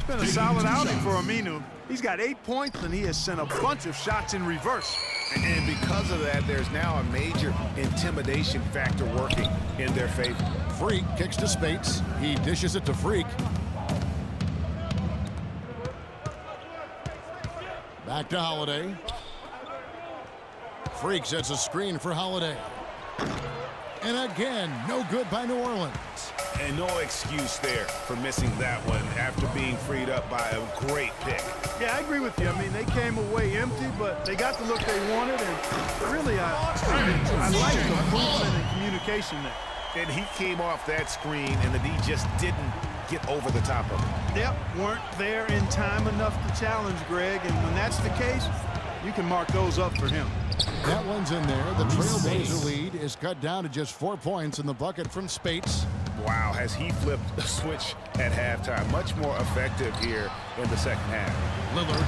been a solid outing for Aminu. He's got 8 points, and he has sent a bunch of shots in reverse. And because of that, there's now a major intimidation factor working in their favor. Freak kicks to Spates. He dishes it to Freak. Back to Holiday. Freak sets a screen for Holiday. And again, no good by New Orleans. And no excuse there for missing that one after being freed up by a great pick. Yeah, I agree with you. I mean, they came away empty, but they got the look they wanted, and really, I like the movement and communication there. And he came off that screen, and the D just didn't get over the top of it. Yep, weren't there in time enough to challenge Greg, and when that's the case, you can mark those up for him. That one's in there. The Trailblazer lead is cut down to just 4 points in the bucket from Spates. Wow, has he flipped the switch at halftime. Much more effective here in the second half. Lillard.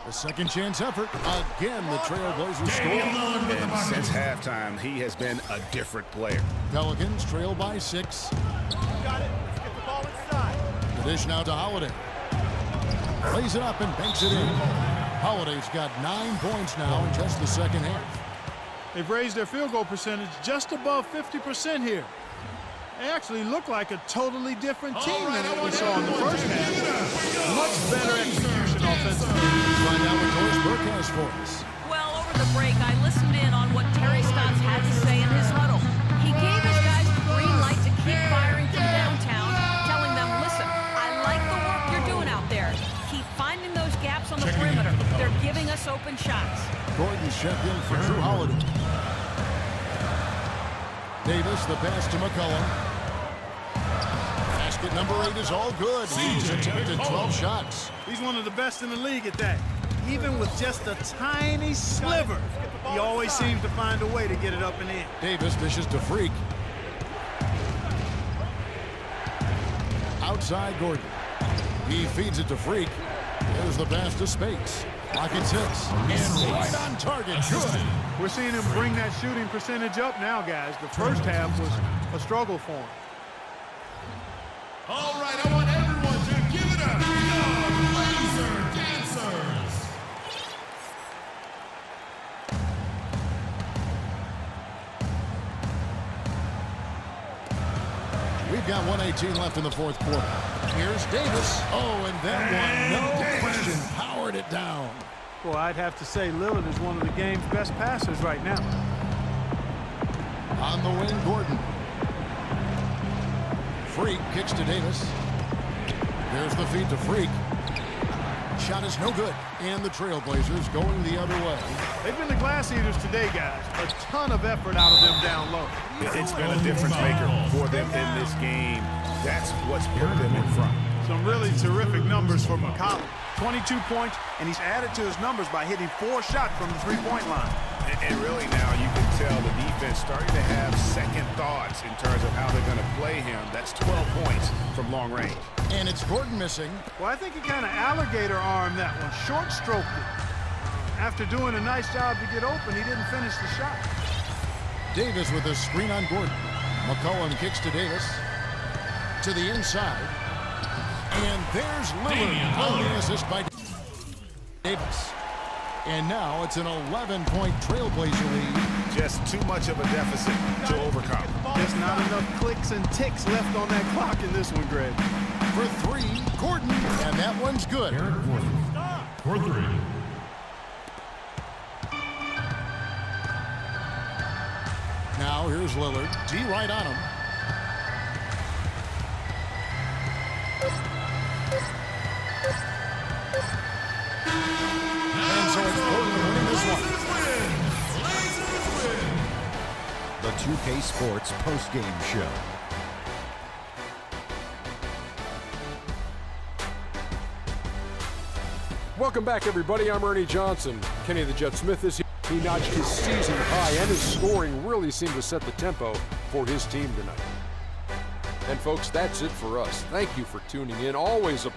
The second chance effort. Again, the Trailblazers score. And since halftime, he has been a different player. Pelicans trail by 6. Got it. Let's get the ball inside. The dish now to Holiday. Lays it up and banks it in. Holiday's got 9 points now in just the second half. They've raised their field goal percentage just above 50% here. They actually look like a totally different team than what we saw in the first half. Much better execution offensively. Find out what Doris Burke has for us. Well, over the break, I listened in on what Terry Stotts had to say in his huddle. He gave his guys the green light to keep firing from downtown, telling them, listen, I like the work you're doing out there. Keep finding those gaps on the perimeter. They're giving us open shots. Gordon's check in for Drew Holiday. Davis, the pass to McCollum. Basket number 8 is all good. He's attempted 12 shots. He's one of the best in the league at that. Even with just a tiny sliver, he always seems to find a way to get it up and in. Davis dishes to Freak. Outside Gordon. He feeds it to Freak. There's the pass to Spates. Pocket 6. And right on target. Good. We're seeing him bring that shooting percentage up now, guys. The first half was a struggle for him. All right, I want everyone to give it up. The Laser Dancers. We've got 1:18 left in the fourth quarter. Here's Davis. Oh, and that one, no question, powered it down. Well, I'd have to say Lillard is one of the game's best passers right now. On the wing, Gordon. Freak kicks to Davis. There's the feed to Freak. Shot is no good. And the Trailblazers going the other way. They've been the glass eaters today, guys. A ton of effort out of them down low. It's been a difference maker for them in this game. That's what's put them in front. Some really terrific numbers for McCollum. 22 points, and he's added to his numbers by hitting 4 shots from the three-point line. And really now you can tell the defense starting to have second thoughts in terms of how they're going to play him. That's 12 points from long range. And it's Gordon missing. Well, I think he kind of alligator armed that one, short-stroked it. After doing a nice job to get open, he didn't finish the shot. Davis with a screen on Gordon. McCollum kicks to Davis. To the inside. And there's Lillard on the assist by Davis. And now it's an 11-point Trailblazer lead. Just too much of a deficit to overcome. Just not enough clicks and ticks left on that clock in this one, Greg. For 3, Gordon. And that one's good. Eric Gordon for 3. Now here's Lillard. D right on him. And so it's Portland winning this one. The 2K Sports postgame show. Welcome back, everybody. I'm Ernie Johnson. Kenny the Jet Smith is here. He notched his season high, and his scoring really seemed to set the tempo for his team tonight. And folks, that's it for us. Thank you for tuning in. Always a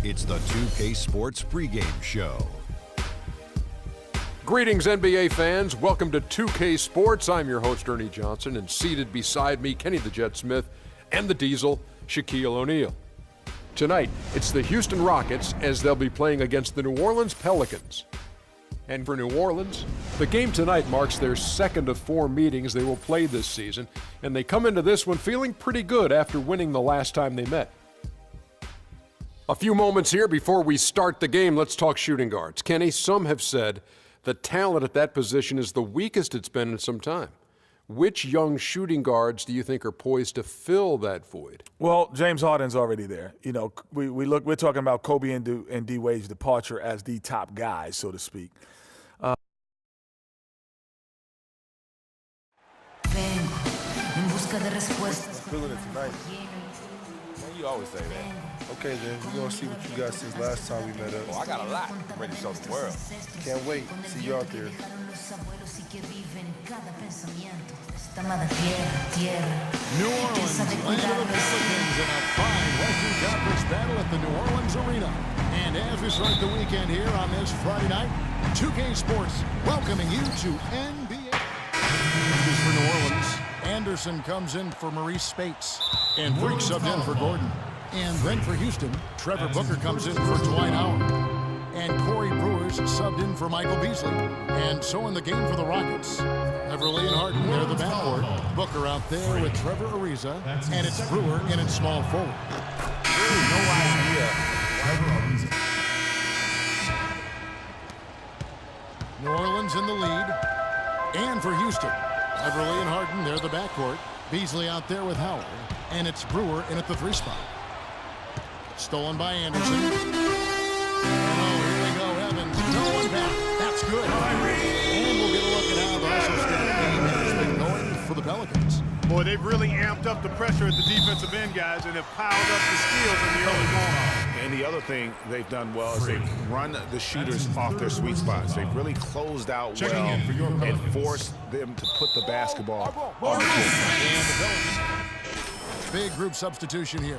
It's the 2K Sports pregame show. Greetings, NBA fans. Welcome to 2K Sports. I'm your host, Ernie Johnson, and seated beside me, Kenny the Jet Smith, and the Diesel, Shaquille O'Neal. Tonight, it's the Houston Rockets as they'll be playing against the New Orleans Pelicans. And for New Orleans, the game tonight marks their second of 4 meetings they will play this season, and they come into this one feeling pretty good after winning the last time they met. A few moments here before we start the game, let's talk shooting guards. Kenny, some have said the talent at that position is the weakest it's been in some time. Which young shooting guards do you think are poised to fill that void? Well, James Harden's already there. You know, we're talking about Kobe and D Wade's departure as the top guys, so to speak. Feeling it tonight. You always say that. Okay, then we're gonna see what you got since last time we met up. Oh, I got a lot. I'm ready to show the world. Can't wait. See you out there. New Orleans land of the Pelicans in a fine Western Conference battle at the New Orleans Arena. And as we start the weekend here on this Friday night, 2K Sports welcoming you to NBA. This is for New Orleans. Anderson comes in for Maurice Spates. And Freak subbed in for Gordon. And then for Houston, Trevor Booker comes in for Dwight Howard. And Corey Brewer's subbed in for Michael Beasley. And so in the game for the Rockets, Everly and Harden, they're the backcourt. Booker out there with Trevor Ariza. And it's Brewer in its small forward. Really no idea. New Orleans in the lead. And for Houston, Everly and Harden, they're the backcourt. Beasley out there with Howard. And it's Brewer in at the 3 spot. Stolen by Anderson. And here we go, Evans. No one back. That's good. And we'll get a look at how the rest of the game has been going for the Pelicans. Boy, they've really amped up the pressure at the defensive end, guys, and have piled up the steals in the early going. And the other thing they've done well is they've run the shooters off their sweet spots. They've really closed out well and forced them to put the basketball on the court. Big group substitution here.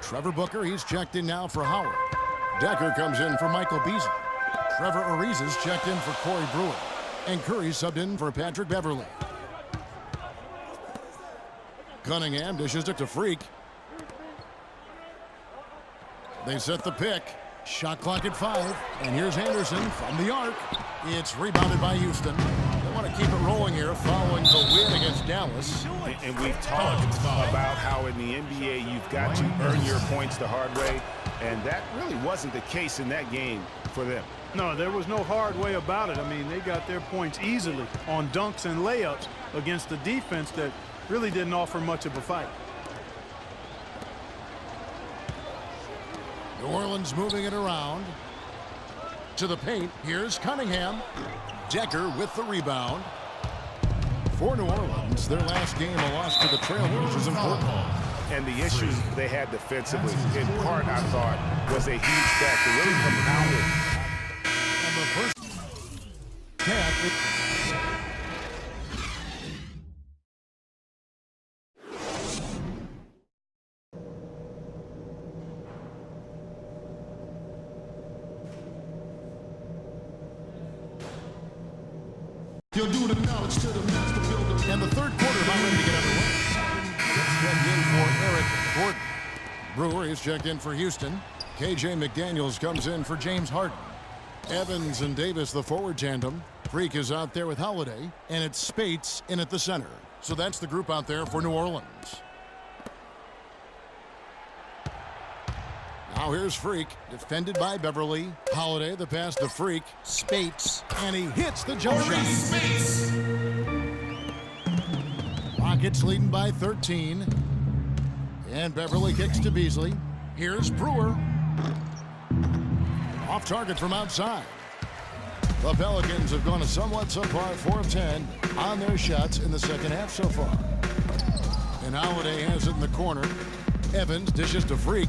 Trevor Booker, he's checked in now for Howard. Decker comes in for Michael Beasley. Trevor Ariza's checked in for Corey Brewer. And Curry subbed in for Patrick Beverly. Cunningham dishes it to Freak. They set the pick. Shot clock at 5. And here's Anderson from the arc. It's rebounded by Houston. They want to keep it rolling here following the win against Dallas. And we've talked about how in the NBA you've got to earn your points the hard way. And that really wasn't the case in that game for them. No, there was no hard way about it. I mean, they got their points easily on dunks and layups against a defense that really didn't offer much of a fight. New Orleans moving it around to the paint. Here's Cunningham. Decker with the rebound. For New Orleans, their last game, a loss to the Trailblazers in Portland. And the issues they had defensively, in part, I thought, was a huge factor, really compounded. And the first half. You'll do the knowledge to the master builder. And the third quarter about ready to get underway. Gets checked in for Eric Gordon. Brewer is checked in for Houston. KJ McDaniels comes in for James Harden. Evans and Davis, the forward tandem. Freak is out there with Holiday. And it's Spates in at the center. So that's the group out there for New Orleans. Now here's Freak, defended by Beverly. Holiday, the pass to Freak. Spates, and he hits the jump shot. Rockets leading by 13. And Beverly kicks to Beasley. Here's Brewer. Off target from outside. The Pelicans have gone a somewhat subpar 4 of 10 on their shots in the second half so far. And Holiday has it in the corner. Evans dishes to Freak.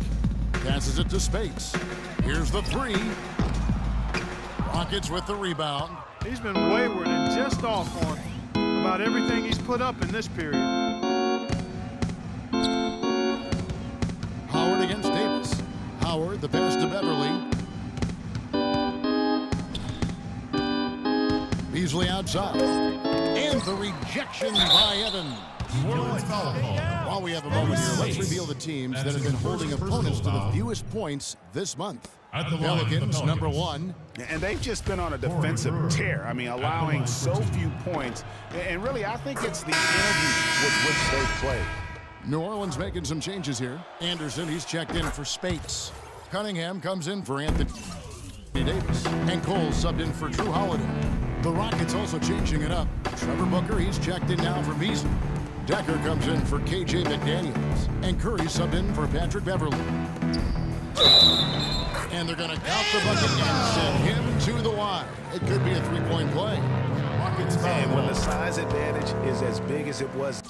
Passes it to Spates. Here's the 3. Rockets with the rebound. He's been wayward and just off on about everything he's put up in this period. Howard against Davis. Howard, the pass to Beverly. Beasley outside. And the rejection by Evans. While we have a moment here, let's reveal the teams that have been holding opponents to the fewest points this month. The Pelicans, number 1. And they've just been on a defensive tear. I mean, allowing so few points. And really, I think it's the energy with which they play. New Orleans making some changes here. Anderson, he's checked in for Spates. Cunningham comes in for Anthony Davis. And Cole subbed in for Drew Holiday. The Rockets also changing it up. Trevor Booker, he's checked in now for Beasley. Decker comes in for KJ McDaniels. And Curry subbed in for Patrick Beverly. And they're going to count the bucket and send him to the wide. It could be a three-point play. And when the size advantage is as big as it was,